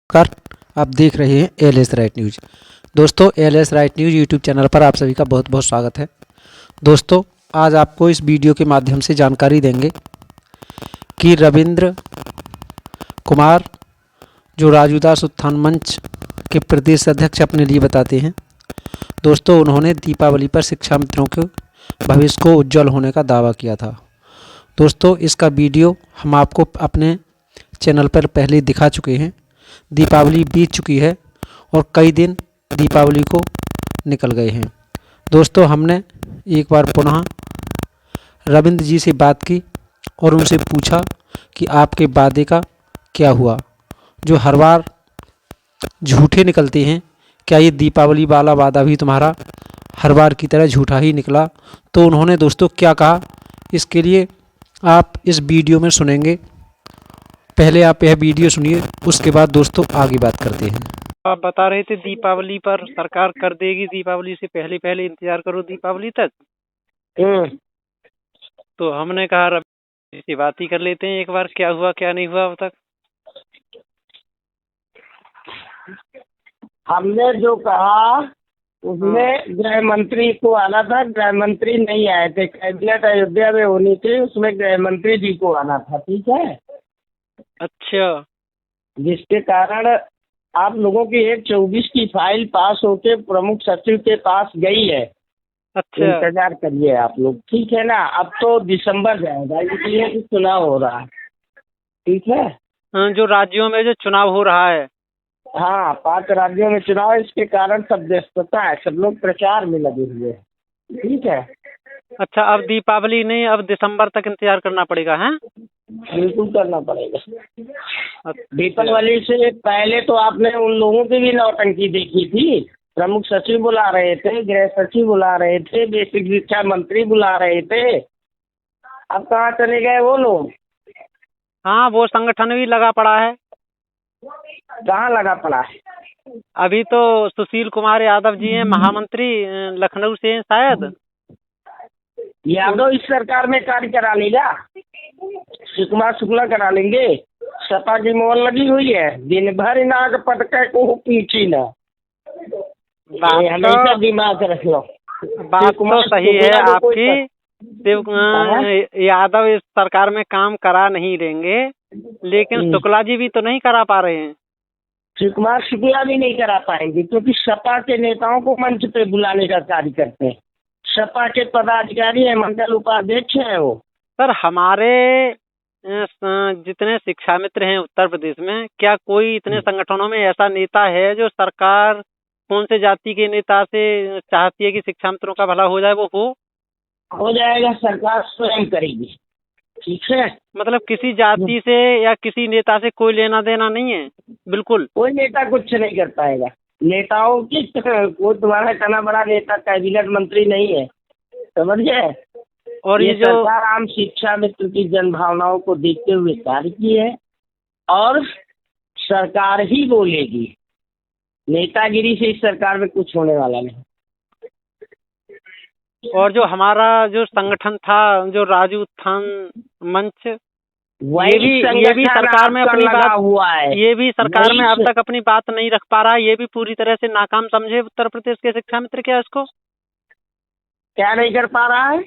कर आप देख रहे हैं एलएस राइट न्यूज़। दोस्तों, LS right news YouTube channel पर आप सभी का बहुत बहुत स्वागत है। दोस्तों, आज आपको इस वीडियो के माध्यम से जानकारी देंगे कि रविंद्र कुमार जो राजूदास उत्थान मंच के प्रदेश अध्यक्ष अपने लिए बताते हैं। दोस्तों, उन्होंने दीपावली पर शिक्षा मित्रों के भविष्य को उज्जवल होने का दावा किया था। दोस्तों, इसका वीडियो हम आपको अपने चैनल पर पहले दिखा चुके हैं। दीपावली बीत चुकी है और कई दिन दीपावली को निकल गए हैं। दोस्तों, हमने एक बार पुनः रविंद्र जी से बात की और उनसे पूछा कि आपके वादे का क्या हुआ, जो हर बार झूठे निकलते हैं। क्या ये दीपावली वाला वादा भी तुम्हारा हर बार की तरह झूठा ही निकला? तो उन्होंने दोस्तों क्या कहा, इसके लिए आप इस वीडियो में सुनेंगे। पहले आप यह वीडियो सुनिए, उसके बाद दोस्तों आगे बात करते हैं। आप बता रहे थे दीपावली पर सरकार कर देगी, दीपावली से पहले पहले इंतजार करो दीपावली तक। तो हमने कहा रवि से बात ही कर लेते हैं एक बार, क्या हुआ क्या नहीं हुआ अब तक। हमने जो कहा उसमें गृह मंत्री को आना था, गृह मंत्री नहीं आए थे। कैबिनेट अयोध्या में होनी थी, उसमें गृह मंत्री जी को आना था। ठीक है, अच्छा, जिसके कारण आप लोगों की 1/24 की फाइल पास होके प्रमुख सचिव के पास गई है। अच्छा, इंतजार करिए आप लोग, ठीक है ना। अब तो दिसंबर जाएगा, इसलिए कि चुनाव हो रहा है। ठीक है, हाँ, जो राज्यों में जो चुनाव हो रहा है। हाँ, 5 राज्यों में चुनाव है, इसके कारण सब व्यस्तता है, सब लोग प्रचार में लगे हुए हैं। ठीक है, अच्छा, अब दीपावली नहीं, अब दिसंबर तक इंतजार करना पड़ेगा है? बिल्कुल करना पड़ेगा। अच्छा, दीपावली से पहले तो आपने उन लोगों की भी नौटंकी देखी थी। प्रमुख सचिव बुला रहे थे, गृह सचिव बुला रहे थे, बेसिक शिक्षा मंत्री बुला रहे थे। अब कहाँ चले गए वो लोग? हाँ, वो संगठन भी लगा पड़ा है। कहाँ लगा पड़ा है? अभी तो सुशील कुमार यादव जी हैं महामंत्री, लखनऊ से हैं शायद। यादव इस सरकार में कार्य करा लेगा, सुकुमार शुक्ला करा लेंगे। सपा की मोहर लगी हुई है, दिन भर नाक पटके को पीछी ना। हमेशा दिमाग रख लो। बात तो सही है आपकी। शिव यादव इस सरकार में काम करा नहीं देंगे, लेकिन शुक्ला जी भी तो नहीं करा पा रहे हैं। सुकुमार शुक्ला भी नहीं करा पाएंगे, क्योंकि सपा के नेताओं को मंच पे बुलाने का कार्य करते हैं। सपा के पदाधिकारी है, मंडल उपाध्यक्ष है वो। सर, हमारे जितने शिक्षा मित्र हैं उत्तर प्रदेश में, क्या कोई इतने संगठनों में ऐसा नेता है जो सरकार कौन से जाति के नेता से चाहती है कि शिक्षा मित्रों का भला हो जाए? वो हो जाएगा, सरकार स्वयं करेगी। ठीक है, मतलब किसी जाति से या किसी नेता से कोई लेना देना नहीं है, बिल्कुल कोई नेता कुछ नहीं कर पाएगा। नेताओं की वो तुम्हारा इतना बड़ा नेता कैबिनेट मंत्री नहीं है, समझ गए। और ये जो सरकार आम शिक्षा मित्र की जन भावनाओं को देखते हुए कार्य की है, और सरकार ही बोलेगी। नेतागिरी से इस सरकार में कुछ होने वाला नहीं। और जो हमारा जो संगठन था, जो राजू उत्थान मंच, ये भी सरकार में अपनी बात हुआ है। ये भी सरकार में अब तक अपनी बात नहीं रख पा रहा है। ये भी पूरी तरह से नाकाम समझे उत्तर प्रदेश के शिक्षा मित्र। क्या इसको क्या नहीं कर पा रहा है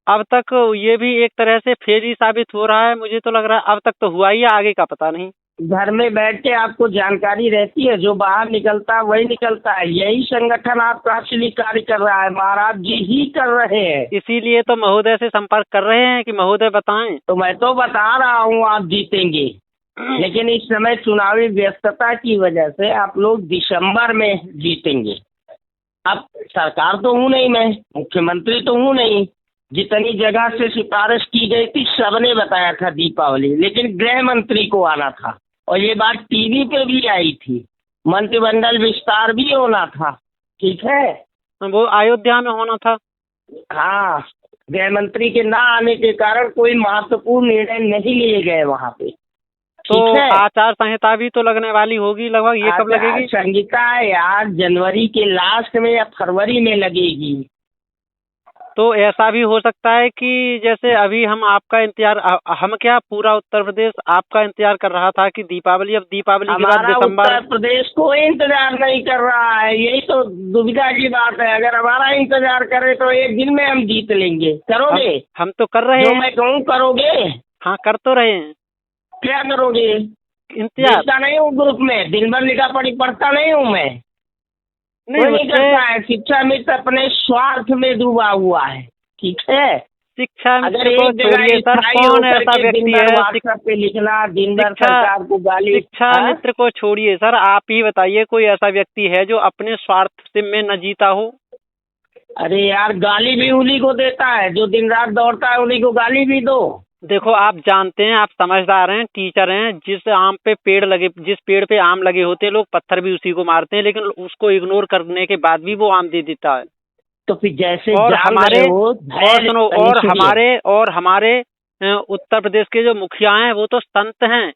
अब तक? ये भी एक तरह से फेल ही साबित हो रहा है। मुझे तो लग रहा है अब तक तो हुआ ही है, आगे का पता नहीं। घर में बैठ के आपको जानकारी रहती है, जो बाहर निकलता है वही निकलता है। यही संगठन आपका असली कार्य कर रहा है, महाराज जी ही कर रहे हैं। इसीलिए तो महोदय से संपर्क कर रहे हैं कि महोदय बताएं। तो मैं तो बता रहा हूँ आप जीतेंगे, लेकिन इस समय चुनावी व्यस्तता की वजह से आप लोग दिसंबर में जीतेंगे। अब सरकार तो हूँ नहीं, मैं मुख्यमंत्री तो हूँ नहीं। जितनी जगह से सिफारिश की गई थी सबने बताया था दीपावली, लेकिन गृह मंत्री को आना था। और ये बात टीवी पे भी आई थी, मंत्रिमंडल विस्तार भी होना था। ठीक है, वो अयोध्या में होना था। हाँ, गृह मंत्री के ना आने के कारण कोई महत्वपूर्ण निर्णय नहीं लिए गए वहाँ पे। तो आचार संहिता भी तो लगने वाली होगी लगभग। ये कब लगेगी? संहिता यार जनवरी के लास्ट में या फरवरी में लगेगी। तो ऐसा भी हो सकता है कि जैसे अभी हम आपका इंतजार, हम क्या पूरा उत्तर प्रदेश आपका इंतजार कर रहा था कि दीपावली, अब दीपावली के बाद हमारा दिसंबर। उत्तर प्रदेश कोई इंतजार नहीं कर रहा है, यही तो दुविधा की बात है। अगर हमारा इंतजार करे तो एक दिन में हम जीत लेंगे। करोगे? हम तो कर रहे जो हैं। मैं कहूँ करोगे? हाँ, कर तो रहे हैं क्या करोगे? इंतजार। देखता नहीं हूँ ग्रुप में, दिन भर लिखा पढ़ी पढ़ता नहीं हूँ मैं। कोई नहीं उससे करता है। शिक्षा मित्र अपने स्वार्थ में डूबा हुआ है, ठीक है। शिक्षा अगर मित्र एक को जगह छोड़िए सर, स्थायी कौन होकर ऐसा के दिन व्यक्ति भर है व्हाट्सएप पे लिखना, दिन भर शिक्षा सरकार को गाली। शिक्षा हाँ? मित्र को छोड़िए सर, आप ही बताइए कोई ऐसा व्यक्ति है जो अपने स्वार्थ से में न जीता हो। अरे यार, गाली भी उन्हीं को देता है जो दिन रात दौड़ता है, उन्हीं को गाली भी दो। देखो, आप जानते हैं, आप समझदार हैं, टीचर हैं, जिस पेड़ पे आम लगे होते हैं लोग पत्थर भी उसी को मारते हैं, लेकिन उसको इग्नोर करने के बाद भी वो आम दे देता है। तो फिर जैसे और जान हमारे रहे हो, और सुनो, और हमारे उत्तर प्रदेश के जो मुखिया हैं वो तो संत हैं,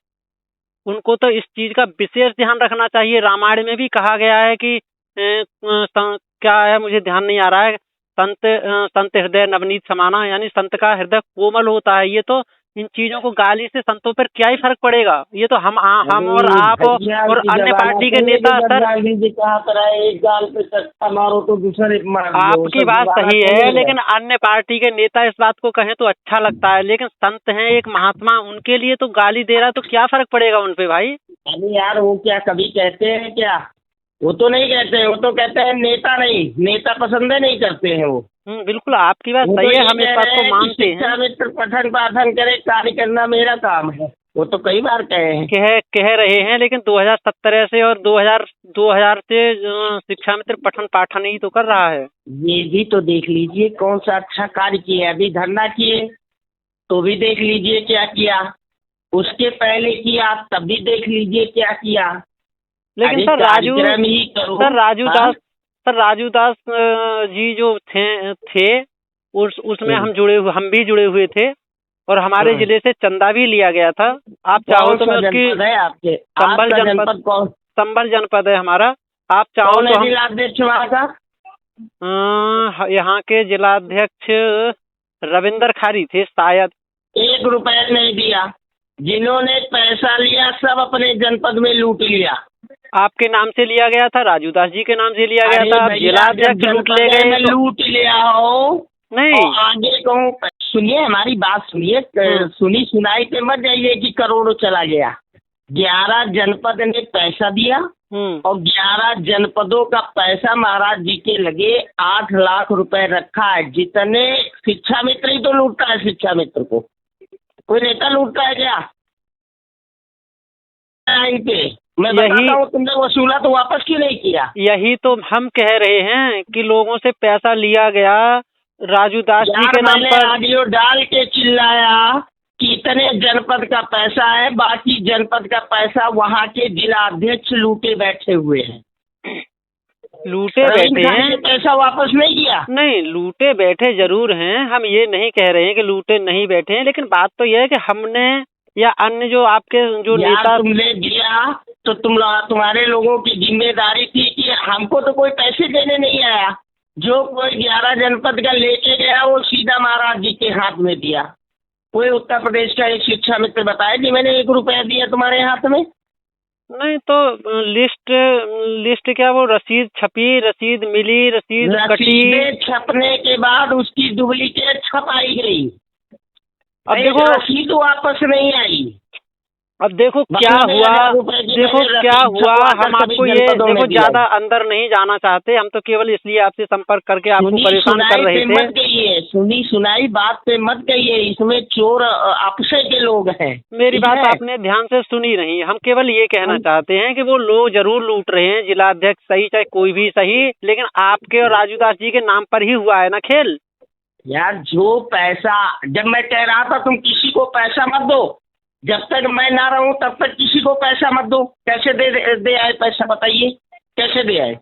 उनको तो इस चीज का विशेष ध्यान रखना चाहिए। रामायण में भी कहा गया है कि क्या है, मुझे ध्यान नहीं आ रहा है, संत हृदय नवनीत समाना, यानी संत का हृदय कोमल होता है। ये तो इन चीजों को गाली से संतों पर क्या ही फर्क पड़ेगा। ये तो हम और आप और अन्य पार्टी के नेता सर। गांधी जी कहा पर एक गाल पे चक्का मारो तो दूसरे मार दो। आपकी बात सही है, लेकिन अन्य पार्टी के नेता इस बात को कहें तो अच्छा लगता है, लेकिन संत हैं, एक महात्मा, उनके लिए तो गाली दे रहा तो क्या फर्क पड़ेगा उन पे भाई। अरे यार, वो क्या कभी कहते हैं क्या? वो तो नहीं कहते हैं, वो तो कहते हैं नेता नहीं, नेता पसंद नहीं करते हैं वो। बिल्कुल आपकी बात सही है, हम इस बात को मानते हैं। शिक्षा मित्र पठन पाठन करे, कार्य करना मेरा काम है, वो तो कई बार कह रहे हैं, लेकिन 2017 से और 2000 से शिक्षा मित्र पठन पाठन ही तो कर रहा है। ये भी तो देख लीजिए कौन सा अच्छा कार्य किया। अभी धरना किए तो भी देख लीजिए क्या किया, उसके पहले किया तब भी देख लीजिए क्या किया। लेकिन सर राजू दास जी जो थे उसमें हम भी जुड़े हुए थे, और हमारे जिले से चंदा भी लिया गया था। आप चाहो तो मैं उसकी संबल जनपद है हमारा, आप चाहो तो जिलाध्यक्ष वहाँ का यहाँ के जिलाध्यक्ष रविंदर खारी थे शायद। 1 रुपया नहीं दिया, जिन्होंने पैसा लिया सब अपने जनपद में लूट लिया। आपके नाम से लिया गया था, राजू दास जी के नाम से लिया गया था, जिलाध्यक्ष लूट ले गए। लूट लिया हो नहीं, आगे कहूँ, सुनिए हमारी बात सुनिए, सुनी सुनाई पे मत जाइए कि करोड़ों चला गया। 11 जनपद ने पैसा दिया और 11 जनपदों का पैसा महाराज जी के लगे 8 लाख रुपए रखा है। जितने शिक्षा मित्र ही तो लूटता है, शिक्षा मित्र को कोई नेता लूटता है क्या? मैं बताता हूँ, तुमने वसूला तो वापस क्यों नहीं किया? यही तो हम कह रहे हैं कि लोगों से पैसा लिया गया राजू दास जी के नाम पर। ऑडियो डाल के चिल्लाया कि इतने जनपद का पैसा है, बाकी जनपद का पैसा वहाँ के जिलाध्यक्ष लूटे बैठे हुए हैं। लूटे बैठे हैं, पैसा वापस नहीं किया। नहीं, लूटे बैठे जरूर हैं, हम ये नहीं कह रहे हैं कि लूटे नहीं बैठे हैं, लेकिन बात तो यह है कि हमने या अन्य जो आपके जो नेता तुमने दिया तो तुम्हारे लोगों की जिम्मेदारी थी कि हमको तो कोई पैसे देने नहीं आया। जो कोई 11 जनपद का लेके गया वो सीधा महाराज जी के हाथ में दिया। कोई उत्तर प्रदेश का एक शिक्षा मित्र बताया कि मैंने 1 रुपया दिया तुम्हारे हाथ में? नहीं, तो लिस्ट क्या, वो रसीद छपी, रसीद मिली, रसीद कटी, छपने के बाद उसकी डुप्लीकेट छपाई गई। अब देखो रसीद वापस नहीं आई। अब देखो क्या हुआ, हम आपको ये देखो ज्यादा अंदर नहीं जाना चाहते, हम तो केवल इसलिए आपसे संपर्क करके आपको परेशान कर रहे थे। सुनी सुनाई बात पे मत कहिए, इसमें चोर आपसे के लोग हैं। मेरी बात आपने ध्यान से सुनी नहीं, हम केवल ये कहना चाहते हैं कि वो लोग जरूर लूट रहे हैं, जिलाध्यक्ष सही चाहे कोई भी सही, लेकिन आपके और राजू दास जी के नाम पर ही हुआ है ना खेल। यार जो पैसा, जब मैं कह रहा था तुम किसी को पैसा मत दो, जब तक मैं ना रहूं तब तक किसी को पैसा मत दो। कैसे दे आए पैसा, बताइए कैसे दे आए?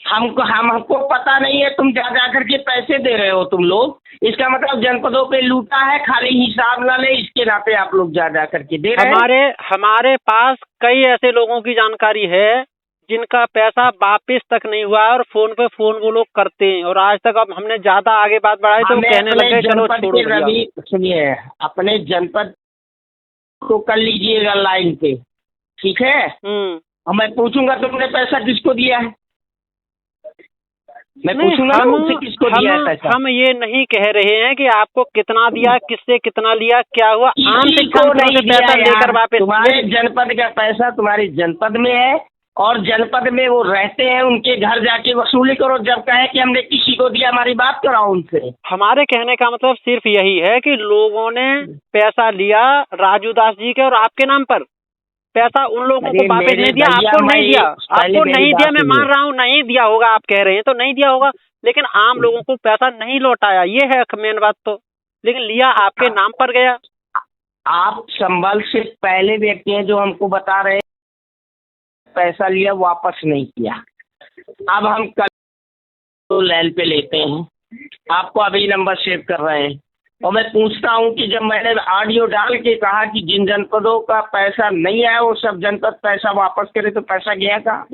हमको पता नहीं है, तुम जा करके पैसे दे रहे हो तुम लोग, इसका मतलब जनपदों पे लूटा है, खाली हिसाब ना ले इसके नाते आप लोग जा करके दे रहे हैं। हमारे पास कई ऐसे लोगों की जानकारी है जिनका पैसा वापस तक नहीं हुआ है और फोन पे फोन वो लोग करते हैं, और आज तक अब हमने ज्यादा आगे बात बढ़ाई तो वो हमें कहने अपने लग गए चलो जनपद छोड़ो के भैया। रवि, सुनिए, अपने जनपद को कर लीजिएगा लाइन पे, ठीक है? और मैं पूछूंगा तुमने पैसा किसको दिया है, मैं नहीं, पूछूंगा ना उनसे किसको दिया है पैसा। हम ये नहीं कह रहे हैं कि आपको कितना दिया, किससे कितना लिया, क्या हुआ। आम किसी शिक्षा को मित्रों नहीं से दिया पैसा लेकर यार, वापस तुम्हारे जनपद का पैसा तुम्हारे जनपद में है और जनपद में वो रहते हैं, उनके घर जाके वसूली करो। जब कहे कि हमने किसी को दिया, हमारी बात कराओ उनसे। हमारे कहने का मतलब सिर्फ यही है कि लोगों ने पैसा लिया राजू दास जी के और आपके नाम पर, पैसा उन लोगों को अरे वापस मेरे नहीं दिया, भैया, आपको नहीं मैं दिया, पहले आपको मेरी नहीं दिया। बात मैं सुनिए। मान रहा हूँ नहीं दिया होगा, आप कह रहे हैं तो नहीं दिया होगा, लेकिन आम लोगों को पैसा नहीं लौटाया, ये है मेन बात तो। लेकिन लिया आपके नाम पर गया। आप संभल से पहले व्यक्ति हैं जो हमको बता रहे हैं पैसा लिया वापस नहीं किया। अब हम कल तो लैल पे लेते हैं, आपको अभी नंबर सेव कर रहे हैं और मैं पूछता हूं कि जब मैंने ऑडियो डाल के कहा कि जिन जनपदों का पैसा नहीं आया वो सब जनपद पैसा वापस करे, तो पैसा गया कहाँ?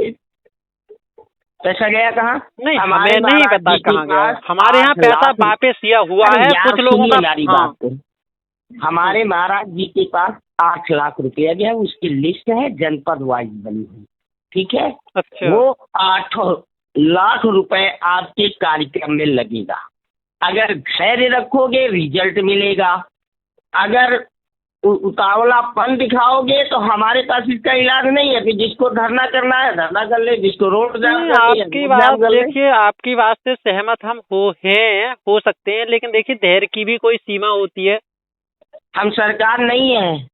पैसा गया कहाँ? नहीं, हमें नहीं पता कहाँ गया। हमारे यहाँ 8 पैसा लाख वापस दिया हुआ अरे है यार, कुछ लोगों सुनिए का। मेरी हाँ, बात को। हमारे महाराज जी के पास 8 लाख रुपया गया, उसकी लिस्ट है जनपद वाइज बनी हुई, ठीक है? अच्छा। वो 8 लाख रुपए आपके कार्यक्रम में लगेगा। अगर धैर्य रखोगे रिजल्ट मिलेगा, अगर उतावलापन दिखाओगे तो हमारे पास इसका इलाज नहीं है कि जिसको धरना करना है धरना कर ले, जिसको रोड जाम नहीं, करनी है, आपकी रोड बात जाम कर ले। देखिए, आपकी बात से सहमत हम हो सकते हैं, लेकिन देखिए धैर्य की भी कोई सीमा होती है। हम सरकार नहीं है,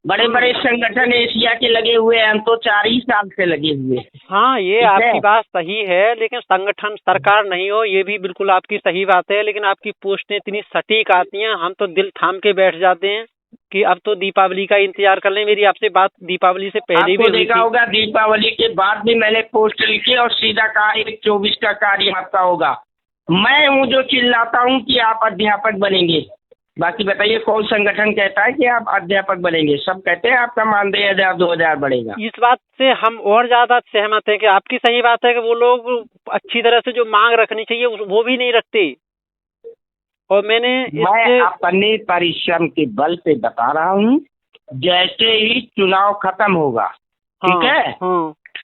बड़े बड़े संगठन एशिया के लगे हुए हैं, हम तो 4 ही साल से लगे हुए हैं। हाँ, ये ठीक है। आपकी बात सही है, लेकिन संगठन सरकार नहीं हो ये भी बिल्कुल आपकी सही बात है, लेकिन आपकी पोस्टें इतनी सटीक आती हैं, हम तो दिल थाम के बैठ जाते हैं कि अब तो दीपावली का इंतजार कर लें। मेरी आपसे बात दीपावली से पहले भी आपको हुई देखा थी। होगा दीपावली के बाद भी मैंने पोस्ट लिखी और सीधा कहा 1/24 का कार्य आपका होगा। मैं हूँ जो चिल्लाता हूँ कि आप अध्यापक बनेंगे, बाकी बताइए कौन संगठन कहता है कि आप अध्यापक बनेंगे? सब कहते हैं आपका मानदेय 1000-2000 बढ़ेगा। इस बात से हम और ज्यादा सहमत हैं कि आपकी सही बात है कि वो लोग अच्छी तरह से जो मांग रखनी चाहिए वो भी नहीं रखते। और मैं अपने परिश्रम के बल पे बता रहा हूँ, जैसे ही चुनाव खत्म होगा, ठीक है,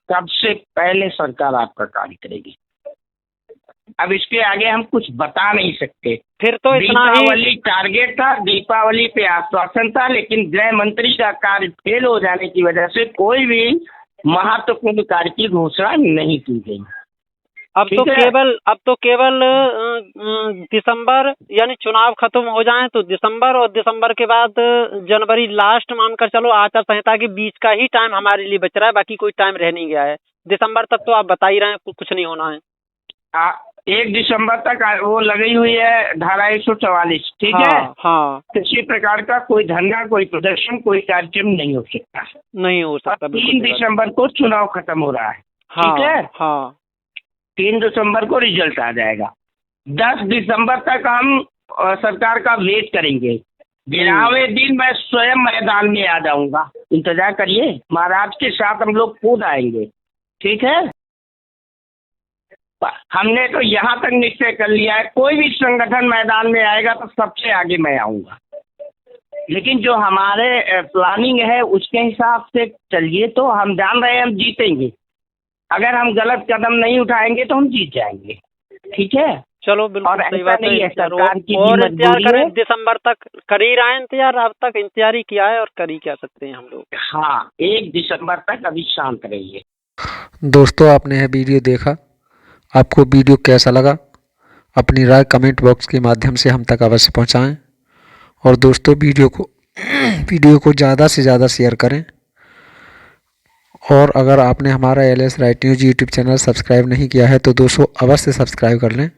सबसे पहले सरकार आपका कार्य करेगी। अब इसके आगे हम कुछ बता नहीं सकते। फिर तो इतना ही दीपावली टारगेट था, दीपावली पे आश्वासन था, लेकिन गृह मंत्री का कार्य फेल हो जाने की वजह से कोई भी महत्वपूर्ण कार्य की घोषणा नहीं की गई। अब तो केवल दिसंबर यानी चुनाव खत्म हो जाए तो दिसंबर, और दिसंबर के बाद जनवरी लास्ट मानकर चलो, आचार संहिता के बीच का ही टाइम हमारे लिए बच रहा है, बाकी कोई टाइम रह नहीं गया है। दिसंबर तक तो आप बता ही रहे हैं कुछ नहीं होना है। 1 दिसंबर तक वो लगी हुई है धारा 144, ठीक है? हाँ। किसी प्रकार का कोई धरना, कोई प्रदर्शन, कोई कार्यक्रम नहीं हो सकता। नहीं हो सकता। 3 दिसंबर को चुनाव खत्म हो रहा है, ठीक है? हाँ। 3 दिसंबर को रिजल्ट आ जाएगा। 10 दिसंबर तक हम सरकार का वेट करेंगे। 11वें दिन मैं स्वयं मैदान में आ जाऊंगा, इंतजार करिए। महाराज के साथ हम लोग खुद आएंगे, ठीक है? हमने तो यहाँ तक निश्चय कर लिया है, कोई भी संगठन मैदान में आएगा तो सबसे आगे मैं आऊंगा। लेकिन जो हमारे प्लानिंग है उसके हिसाब से चलिए, तो हम जान रहे हैं हम जीतेंगे। अगर हम गलत कदम नहीं उठाएंगे तो हम जीत जाएंगे, ठीक है? चलो बिल्कुल और सही ऐसा बात नहीं है, सरकार की और भी इंतजार मजबूरी करें है। दिसंबर तक। कर ही रहे हैं इंतजार, अब तक इंतजार ही किया है और कर ही क्या सकते हैं हम लोग। हाँ, 1 दिसंबर तक अभी शांत रहिए। दोस्तों, आपने यह वीडियो देखा, आपको वीडियो कैसा लगा अपनी राय कमेंट बॉक्स के माध्यम से हम तक अवश्य पहुंचाएं। और दोस्तों, वीडियो को ज़्यादा से ज़्यादा शेयर करें। और अगर आपने हमारा LS right news YouTube channel subscribe नहीं किया है तो दोस्तों अवश्य सब्सक्राइब कर लें,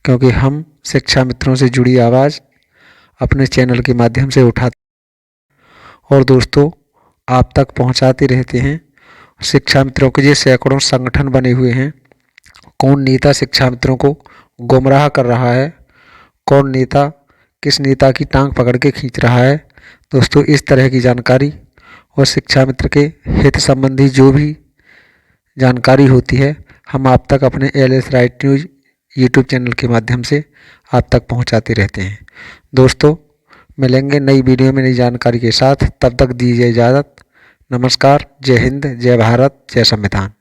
क्योंकि हम शिक्षा मित्रों से जुड़ी आवाज़ अपने चैनल के माध्यम से उठाते और दोस्तों आप तक पहुंचाते रहते हैं। शिक्षा मित्रों के ये सैकड़ों संगठन बने हुए हैं। कौन नेता शिक्षा मित्रों को गुमराह कर रहा है, कौन नेता किस नेता की टांग पकड़ के खींच रहा है, दोस्तों इस तरह की जानकारी और शिक्षा मित्र के हित संबंधी जो भी जानकारी होती है हम आप तक अपने LS right news YouTube channel के माध्यम से आप तक पहुंचाते रहते हैं। दोस्तों मिलेंगे नई वीडियो में नई जानकारी के साथ, तब तक दीजिए इजाज़त। नमस्कार, जय हिंद, जय भारत, जय संविधान।